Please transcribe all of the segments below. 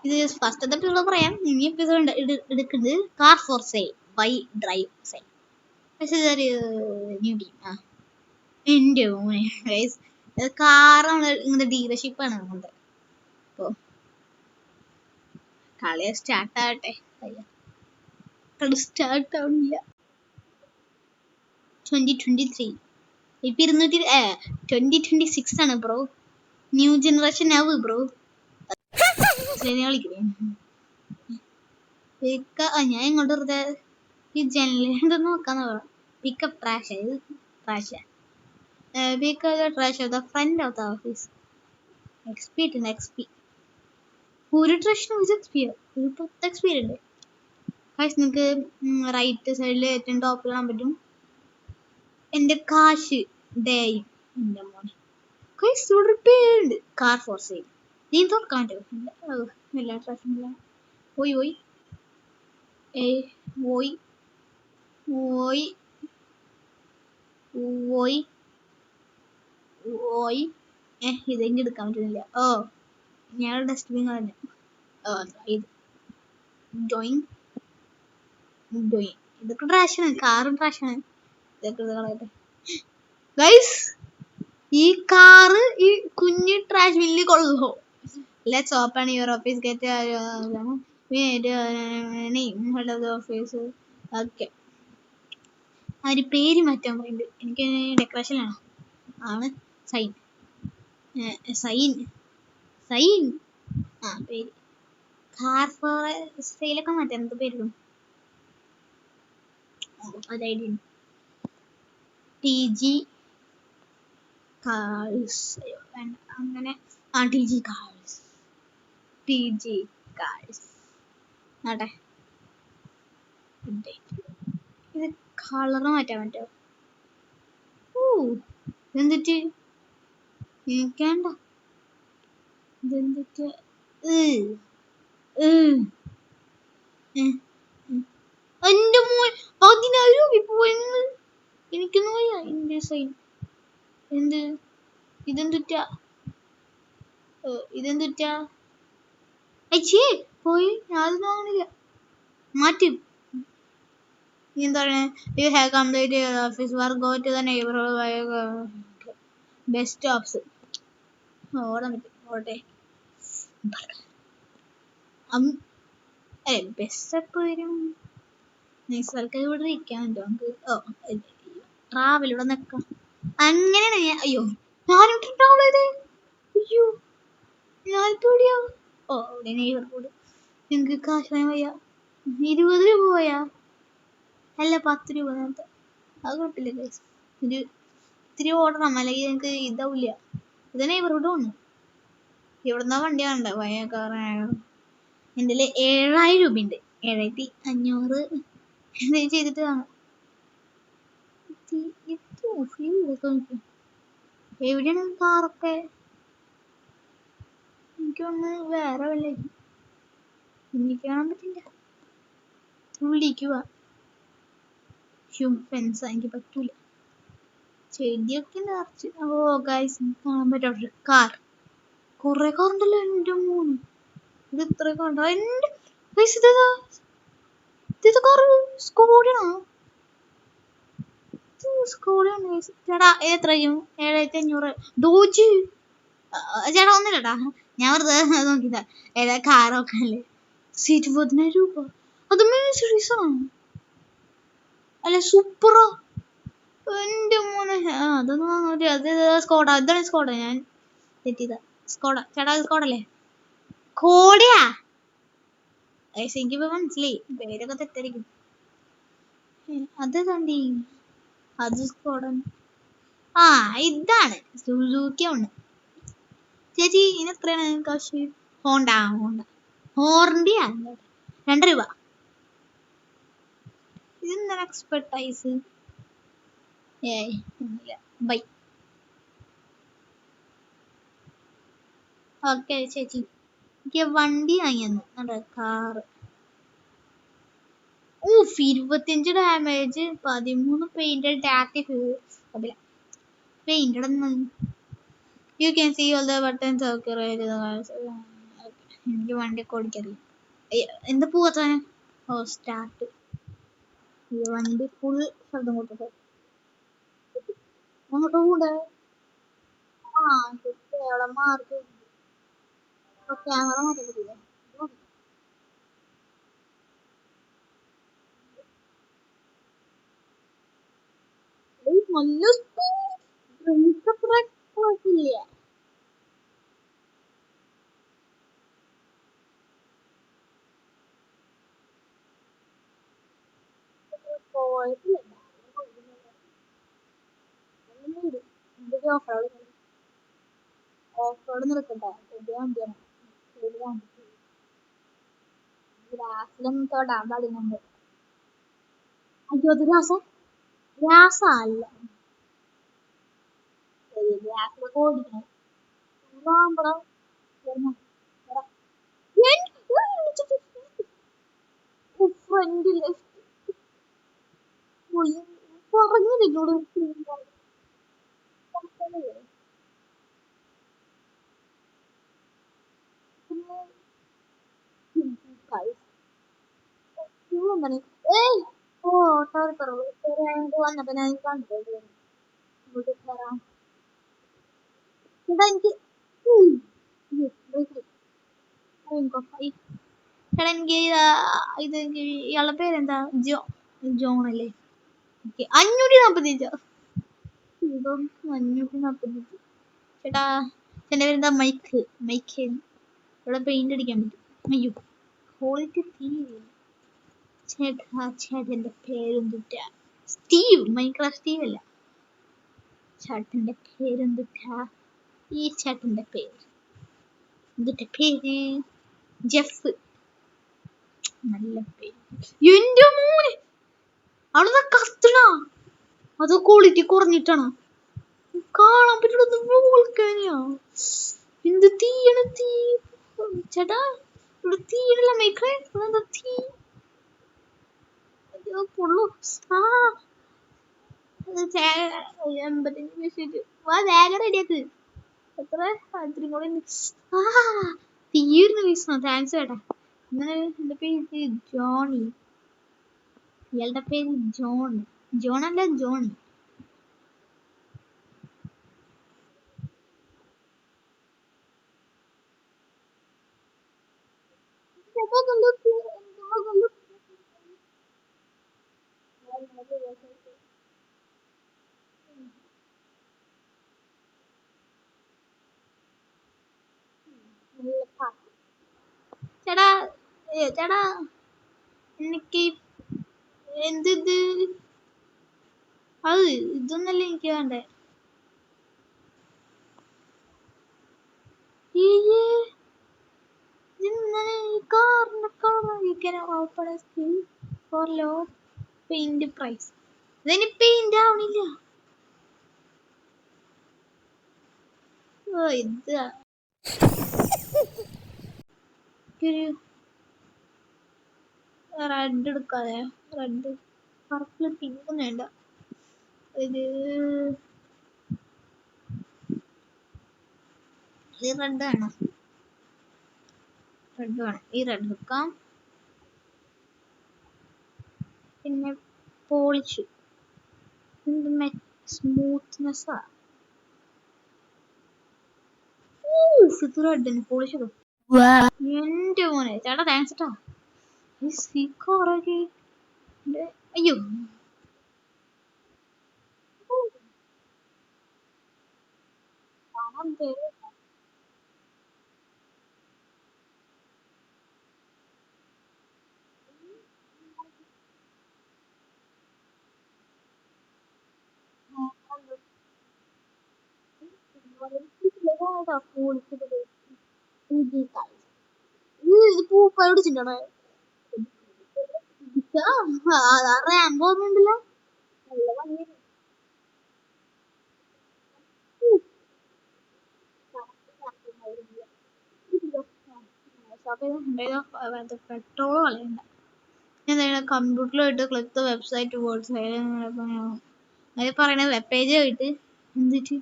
ഇത് first episode പറയാം. ഇനി എപ്പിസോഡ് എടുക്കുന്നത് car for sale by drive sale. പക്ഷെ ഇതൊരു ന്യൂ ഗെയിം. എൻ്റെ മോനെ ഗൈസ്, കാറാണ് ഇങ്ങനത്തെ ഡീലർഷിപ്പാണ് അങ്ങനത്തെ. അപ്പോൾ കളി സ്റ്റാർട്ട് ആവട്ടെ. കളി സ്റ്റാർട്ട് ആവുന്നില്ല. 2023 ഇപ്പൊ 2026 ആണ് ബ്രോ. ന്യൂ ജനറേഷൻ ആവ് ബ്രോ. കളിക്കുന്നേ ഞാൻ ഇങ്ങോട്ട് വെറുതെ ഈ ജനലിൽ നോക്കാന്ന് പറയാം. പിക്കപ്പ് ട്രാഷ്, ഇത് trash. because the trash of the front of the office. XP ഉണ്ട്, XP. ഒരു ട്രഷിനും ഒരു XP, ഒരു 10 XP ഉണ്ട്. കാശ് നിങ്ങൾക്ക് റൈറ്റ് സൈഡിൽ ഏറ്റവും ടോപ്പിൽ കാണാൻ പറ്റും എൻ്റെ കാശ് ഡേയും. എൻ്റെ മോനെ കാശ് ഉണ്ട്. Car for sale. നീ തുറക്കാൻ പറ്റുമോ? എല്ലാ ട്രഷും പോയി പോയി പോയി പോയി പോയി പോയി. ഇതെങ്കിൽ എടുക്കാൻ പറ്റുന്നില്ല. ഞാൻ ഡസ്റ്റ്ബിൻ കളഞ്ഞു. ഇത് ഡോയിങ് ഡോയിങ്. ഇതൊക്കെ ട്രാഷാണ്, കാറും ട്രാഷാണ്. ഇതൊക്കെ കളയട്ടെ ഗൈസ്. ഈ കാറ് ഈ കുഞ്ഞു ട്രാഷ് ബില്ല് കൊള്ളോ? Let's open your office, get name head of the office. Okay, അവര് പേര് മാറ്റാൻ പറയുന്നുണ്ട്. എനിക്ക് ഡെക്കറേഷനാണ് ആണ് സൈൻ സൈൻ സൈൻ പേര് കാർ ഫോർ സെയിലൊക്കെ മാറ്റാൻ എന്ത് പേരിടും? അതായത് TG കാർസ് വേണ്ട, അങ്ങനെ TG കാർസ്, TG കാർസ് ആട്ടെ. ഇത് കളറ് മാറ്റാൻ പറ്റുമോ? ഇതെന്തിട്ട് എനിക്കേണ്ട. ഇതെന്തിട്ട് എൻ്റെ മോൻ 10,000 പോയെന്ന്. എനിക്കൊന്നും വയ്യ. എൻ്റെ സൈൻ എന്ത്? ഇതെന്തുറ്റാ? ഇതെന്തുറ്റാ? അച്ഛേ പോയി. ഞാനൊന്നും വാങ്ങണില്ല. മാറ്റി. എന്താ പറയുക? You have complete your office work, go to the neighbourhood best stops. ഓടാൻ പറ്റും, ഓട്ടെ. ബെസ്റ്റ് എപ്പോൾ വരും? നൈസ് ഇവിടെ ഇരിക്കാൻ പറ്റുമോ നമുക്ക്? ട്രാവൽ ഇവിടെ നിൽക്കാം. അങ്ങനെയാണ് ഞാൻ. അയ്യോ, ഞാനിവിടെ ട്രാവൽ ചെയ്തേ. അയ്യോ, ഞാനിപ്പോ എവിടെയാ? ഇവിടെ നെയ്ബർഹുഡ്. നിങ്ങൾക്ക് കാശ് വയ്യ. 20 രൂപ പോയാ? അല്ല 10 രൂപ നേരത്തെ. അത് കുഴപ്പമില്ല ഗൈസ്. ഇത്തിരി ഓടണം, അല്ലെങ്കിൽ എനിക്ക് ഇതാവില്ല. ഇത് നെയ്ബർഹുഡ് ആണ്. എവിടുന്നാ വണ്ടി വേണ്ട? എൻ്റെ 7,000 രൂപയുണ്ട്. 7,500 എന്തെങ്കിലും ചെയ്തിട്ട് വാങ്ങാം. എവിടെയാണ് കാറൊക്കെ? എനിക്കൊന്ന് വേറെ വല്ല എനിക്ക് കാണാൻ പറ്റില്ല. ഉള്ളിക്കുക ഫെൻസ് എനിക്ക് പറ്റൂല. ചെടിയൊക്കെ നിറച്ച്. ഗൈസ് കാണാൻ പറ്റാ കാർ. കുറെ കാറുണ്ടല്ലോ എൻ്റെ മോന്. ഇത് ഇത്ര കണ്ടോ? എൻ്റെ പൈസ ഇത് കാറ് സ്കോഡയാണോ? സ്കോഡയാണ് ചേട്ടാ. എത്രയും 7,500 ഡോജ്. ചേട്ടാ ഒന്നുമില്ലട്ടാ, ഞാൻ വെറുതെ നോക്കിയതാ. ഏതാ കാറൊക്കെ അല്ലേ? സീറ്റ് 10,000 രൂപ. അത് മെഴ്സിഡീസ് ആണ്. അല്ല സൂപ്പറാ എൻ്റെ മോനെ. അതൊന്നും വാങ്ങാൻ. അത് സ്കോഡ. ഇതാണ് സ്കോഡ. ഞാൻ തെറ്റിയതാ. സ്കോഡ ചേട്ടാ, സ്കോഡല്ലേ? കോടയാ? എനിക്കിപ്പോ മനസ്സിലായി, പേരൊക്കെ തെറ്റായിരിക്കും. അത് കണ്ടി, അത് സ്കോഡൻ. ഇതാണ് സുസുക്കി ആണ്. ചേച്ചി ഇതിന് എത്രയാണ് കാശ്? ഹോണ്ട ഹോർണ്ടിയാ 2 രൂപ. ഇതെന്താണ് എക്സ്പെർട്ടൈസ്? ബൈ. ഓക്കെ ചേച്ചി, എനിക്ക് വണ്ടി വാങ്ങിയെന്ന്. Car 25 damage, 13 painted tactic. Painted. You can see all the buttons. Okay, right. എനിക്ക് വണ്ടിയൊക്കെ ഓടിക്കറിയാം. എന്താ പോവാത്ത? ഓ സ്റ്റാർട്ട്. ഈ വണ്ടി ഫുൾ ശബ്ദം കൊടുത്തത് അങ്ങോട്ട് കൂടെ. ആ മാർക്ക് ക്യാമറ മാറ്റാൻ പറ്റില്ലേ? നല്ല കുഴപ്പമില്ല. ഓഫ് റോഡ് നിൽക്കട്ടെ. പുതിയ വണ്ടിയാണ്. ഗ്രാസിലൊന്നും തൊടാൻ പാടില്ല. അയ്യോ അത് ഗ്രാസല്ല. ഗ്രാസിലൊക്കെ ഓടിക്കണം. ഫ്രണ്ടില് പറഞ്ഞില്ലേ വന്നപ്പോ ഞാൻ കണ്ടത് എനിക്ക് എടാ എനിക്ക് ഇത് ഇയാളുടെ പേരെന്താ? ജോൺ അല്ലേ? 545. 545. ചേട്ടാ എന്റെ പേരെന്താ? മൈക്ക്. ഇവിടെ പെയിന്റ് അടിക്കാൻ പറ്റും. അയ്യോ ക്വാളിറ്റി തീരെ. ചേട്ടന്റെ പേരെന്തുട്ടാ? സ്റ്റീവ്. മൈൻക്രാഫ്റ്റ് സ്റ്റീവ് അല്ല. ചേട്ടന്റെ പേരെന്തുട്ടാ? ഈ ചേട്ടന്റെ പേര് എന്തുട്ടാ? പേര് ജെഫ്. നല്ല പേര്. എന്റെ മോനെ അവിടെ കത്തണ. അത് ക്വാളിറ്റി കുറഞ്ഞിട്ടാണ് കാണാൻ പറ്റുന്നത്. വോൾക്കാനിയാ. എന്ത് തീയാണ് തീ. ചേട്ടാ ഇവിടെ തീയല്ല മേക്കറേ. തീ പൊള്ളു. ആ 85 മെസ്സേജ്. വാ വേഗം റെഡിയാക്ക്. എത്ര ഇത്തിരി കൂടെ തീരുന്ന വീസണോ? താങ്ക്സ് ചേട്ടാ. ഇങ്ങനെ എന്റെ പേര് ജോണി. ഇയാളുടെ പേര് ജോൺ അല്ല ജോണി. ചേട്ടാ ചേട്ടാ എനിക്ക് എന്ത് അത് ഇതൊന്നല്ലേ എനിക്ക് വേണ്ടേ. പെയിന്റ് പ്രൈസ് ഇതിന് പെയിന്റ് ആവണില്ല. ഇത് റെഡ് എടുക്കാതെ. റെഡ് പർപ്പിൾ പിങ്ക് വേണ്ട. ഇത് റെഡ് വേണം. ഈ റെഡ് എടുക്കാം. പിന്നെ പോളിഷ് സ്മൂത്ത്നെസ്. ഇത് റെഡിന് പോളിഷ് ഇടും. എന്റെ മോനെ ചേട്ടാ താങ്ക്സ് ട്ടാ. അയ്യോ പൂക്കളോട് ചിന്തണേ. റാമ്പോ ഒന്നുമില്ല. നല്ല ഭംഗി. പെട്രോൾ കളയണ്ട. കമ്പ്യൂട്ടറിലായിട്ട് ക്ലിക്ക് ദ വെബ്സൈറ്റ് വേർഡ്സ് അത് പറയണ വെബ് പേജ് ആയിട്ട് എന്നിട്ട്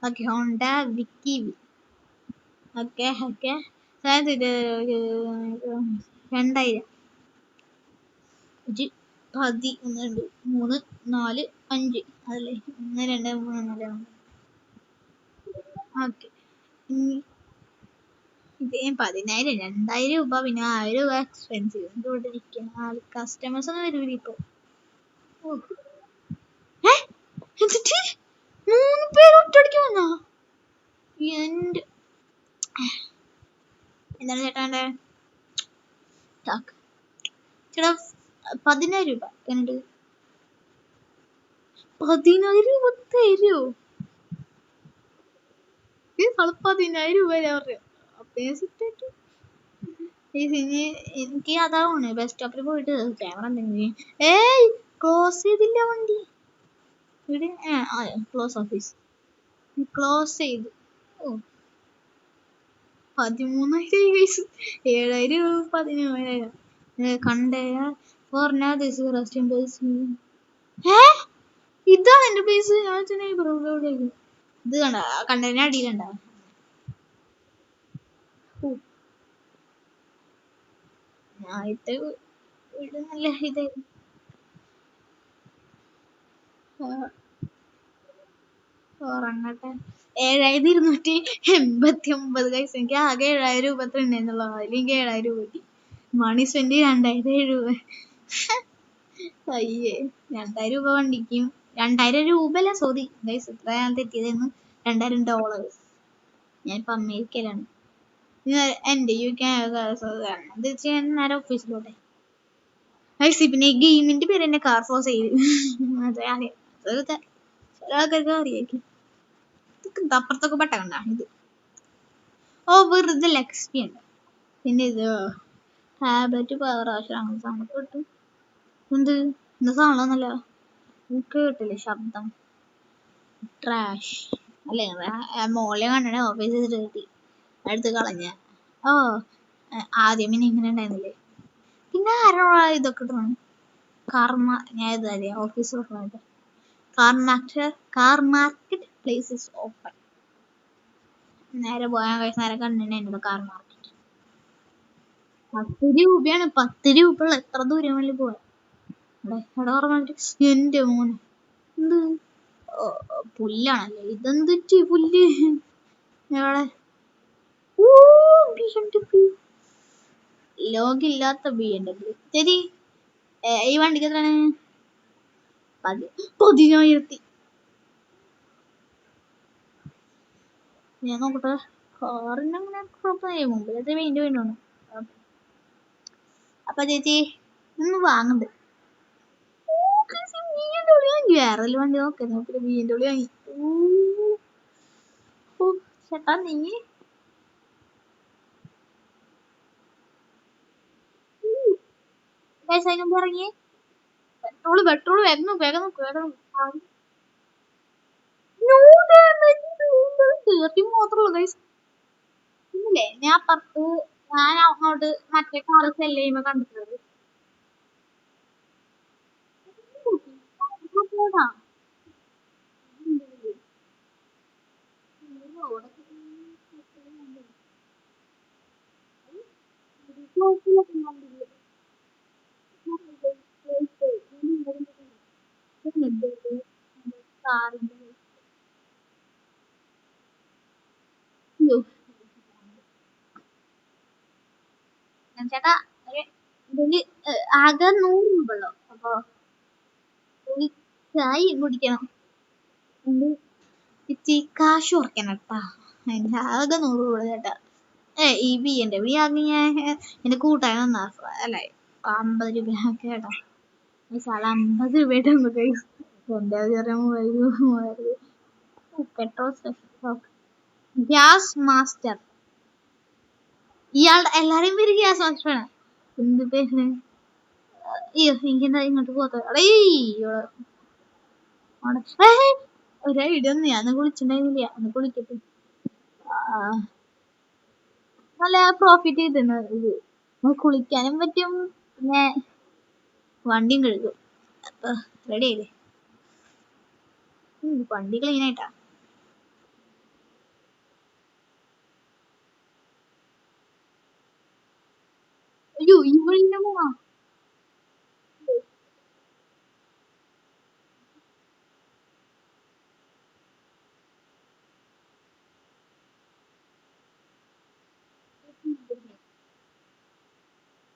ഓക്കെ ഹോണ്ട വിക്കി. ഓക്കെ അതായത് ഇത് 2000 ഒരു 10 1 2 3 4 5 അതല്ലേ 1 2 3 4 ഓക്കെ. ഇത് 10,000 2000 രൂപ പിന്നെ 1000 രൂപ എക്സ്പെൻസീവ് ഇവിടെ ഇരിക്കുക. കസ്റ്റമേഴ്സ് ഒന്നും വരൂല ഇപ്പൊ. എന്നിട്ട് 3 പേര് ഒറ്റയടിക്ക് വന്നാ എന്റെ എന്താണ് ചേട്ടാ ചേട്ടാ 10,000 രൂപ എന്നിട്ട് 10,000 രൂപ തരുമോ? 10,000 രൂപ പറഞ്ഞു. എനിക്ക് അതാണ് ബസ് സ്റ്റോപ്പിൽ പോയിട്ട് ക്യാമറ എന്തെങ്കിലും ക്ലോസ് ചെയ്തില്ല വണ്ടി ഇവിടെ ക്ലോസ് ഓഫീസ് ക്ലോസ് ചെയ്തു. 13,000 7,000 രൂപ 17,000 കണ്ടയാ ഇതാ എന്റെ പ്ലേസ്. ഞാൻ ഇത് കണ്ട കണ്ടതിന് അടിയിലുണ്ട ആദ്യത്തെ വീട് നല്ല ഇതായിരുന്നു. ഉറങ്ങട്ടെ. 7,289 കൈസ്. എനിക്ക് ആകെ 7,000 രൂപ അത്ര ഉണ്ടായിരുന്നുള്ളൂ. അതിലെനിക്ക് 7,000 രൂപ കിട്ടി. മണി സ്പെൻഡ് 2,000 രൂപ. അയ്യേ 2,000 രൂപ വണ്ടിക്കും 2,000 രൂപ അല്ല സോറി ഗൈസ് ഇത്ര ഞാൻ തെറ്റിയതായിരുന്നു. $2,000. ഞാനിപ്പോ അമേരിക്കയിലാണ്. എന്റെ നേരെ ഓഫീസിലോട്ടെ. പിന്നെ ഈ ഗെയിമിന്റെ പേര് തന്നെ കാർ ഫോർ സെയിൽ. അതെ അറിയാം. ചില ആൾക്കാർക്ക് അറിയായിരിക്കും. അപ്പുറത്തൊക്കെ പെട്ട കണ്ട ഇത്. വെറുതെ എക്സ്പി ഉണ്ട്. പിന്നെ ഇത് ടാബ്ലറ്റ് പവർ ആവശ്യം സാധനം കിട്ടും. എന്ത് എന്താ സാധനമൊന്നുമല്ല. കേട്ടില്ലേ ശബ്ദം? ട്രാഷ് അല്ലേ? മോളെ കണ്ടേ ഓഫീസിൽ കിട്ടി അടുത്ത് കളഞ്ഞ. ആദ്യം പിന്നെ ഇങ്ങനെ ഉണ്ടായിരുന്നില്ലേ. പിന്നെ ആരോടാ ഇതൊക്കെ ഇട്ടാണ് ഞാൻ ഇതല്ലേ office car market places open. നേരെ പോയാൽ കഴിച്ച് നേരെ കണ്ടിട്ടുണ്ട് കാർ മാർക്കറ്റ്. 10 രൂപയാണ്. 10 രൂപ ഉള്ള എത്ര ദൂരം വേണ്ടി പോവാ. എന്റെ മോനെ എന്ത് പുല്ലാണല്ലേ ഇതെന്തിട്ട് പുല്ല് എവിടെ? ലോകില്ലാത്ത BMW. ശരി ഈ വണ്ടിക്ക് എത്രയാണ്? 10,000. ഞാൻ നോക്കട്ടെ. കാറിന് അങ്ങനെ കുഴപ്പമില്ല. മുമ്പിലത്തെ പെയിന്റ് വേണ്ടോണ്. അപ്പൊ ചേച്ചി ഒന്ന് വാങ്ങണ്ട്. വേറെ വണ്ടി നോക്കുന്നു. BMW വാങ്ങി. ചേട്ടാ നീ ഇറങ്ങി പെട്രോള് വേഗം മാത്രമല്ല ഗൈസ്. ഇല്ലേ ഞാൻ അങ്ങോട്ട് മറ്റേ കാറ് സെല് ചെയ്യുമ്പോ കണ്ടിട്ടുള്ളത്. ചേട്ടാ ഇതില് ആകെ 100 രൂപ ഉള്ളു. അപ്പൊ ചായ കുടിക്കണം. ഇച്ചി കാശ് കുറയ്ക്കണം കേട്ടാ. അതിന്റെ ആകെ 100 രൂപ ചേട്ടാ. ഈ BMW ആകെ ഞാൻ എന്റെ കൂട്ടാൻ വന്നാ അല്ലേ 50 രൂപ കേട്ടാ. 50 രൂപയുടെ പെട്രോൾ ഗ്യാസ് മാസ്റ്റർ. എല്ലാരെയും പേര് ഗ്യാസ് മാസ്റ്റർ ആണ്. എന്ത് പേര്? എനിക്കെന്താ ഇങ്ങോട്ട് പോകാത്ത ഒരു ഐഡിയ ഒന്നും ഞാൻ കുളിച്ചിട്ടുണ്ടായിരുന്നില്ല. ഒന്ന് കുളിക്കട്ടെ. നല്ല പ്രോഫിറ്റ് കിട്ടുന്നത് ഇത്. കുളിക്കാനും പറ്റും പിന്നെ വണ്ടിയും കഴുകും. അപ്പൊ റെഡി ആയില്ലേ? വണ്ടി ക്ലീൻ ആയിട്ടാ. അയ്യോ ഇവളിന്റെ മോളാ.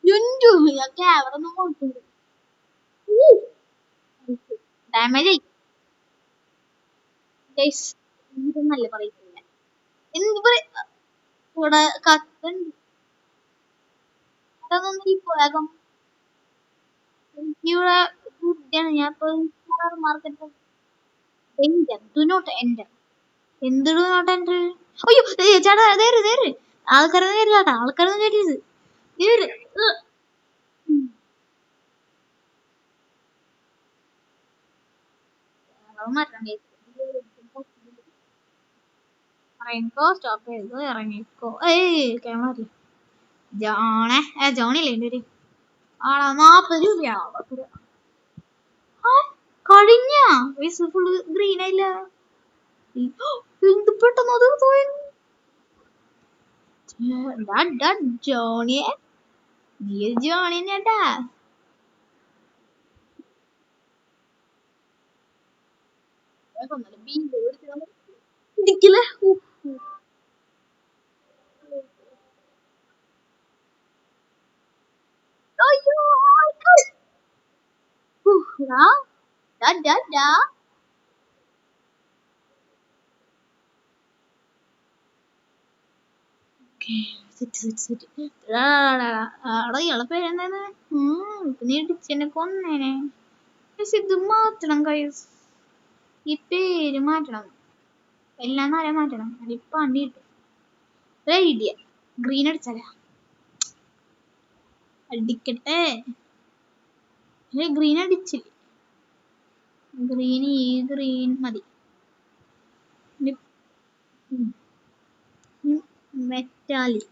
യുഞ്ചു ഇതൊക്കെ അവിടെ നിന്ന് കൊടുത്തത് ഡാമേജ് ആയി ഗൈസ്. ഇതൊന്നല്ലേ പറയുന്നില്ല എന്ത് ഇവിടെ കത്തുണ്ട്. അതൊന്നും ഈ വേഗം എനിക്കിവിടെ ബുദ്ധിയാണ്. ഞാൻ ഇപ്പൊ market danger do not enter. എന്ത് ഡു നോട്ട് എൻ്റർ? അയ്യോ ചേട്ടാ നേര് നേര് ആൾക്കാരൊന്നും കയറി ചേട്ടാ, ആൾക്കാരൊന്നും കയറ്റിയത് നേര്. മാറ്റണ്ടേ ഇറങ്ങിക്കോ, സ്റ്റോപ്പ് ചെയ്തോ, ഇറങ്ങിക്കോ. ഏയ് ക്യാമറ ജോണേ ജോണില്ലേ എൻ്റെ ഒരു ആളാ. 40 രൂപയാണോ? 10 രൂപ കഴിഞ്ഞ ഫുള്ള് ഗ്രീൻ ആയില്ല. എന്ത് പെട്ടെന്ന് അത് ജോണിയെ നീ ജോണി തന്നെയാട്ടാ. ഇരിക്കില്ലേ അയ്യോ പേരെന്താന്ന്? നീ ഇടിച്ചെന്നെ കൊന്നേനെ. ഇത് മാറ്റണം കൈസ്, ഈ പേര് മാറ്റണം, എല്ലാം നാളെ മാറ്റണം. അതിപ്പ അണ്ടി കിട്ടും. ഐഡിയ ഗ്രീൻ അടിച്ചാലേ അടിക്കട്ടെ. ഗ്രീൻ അടിച്ചില്ലേ, ഗ്രീൻ ഈ ഗ്രീൻ മതി. മെറ്റാലിക്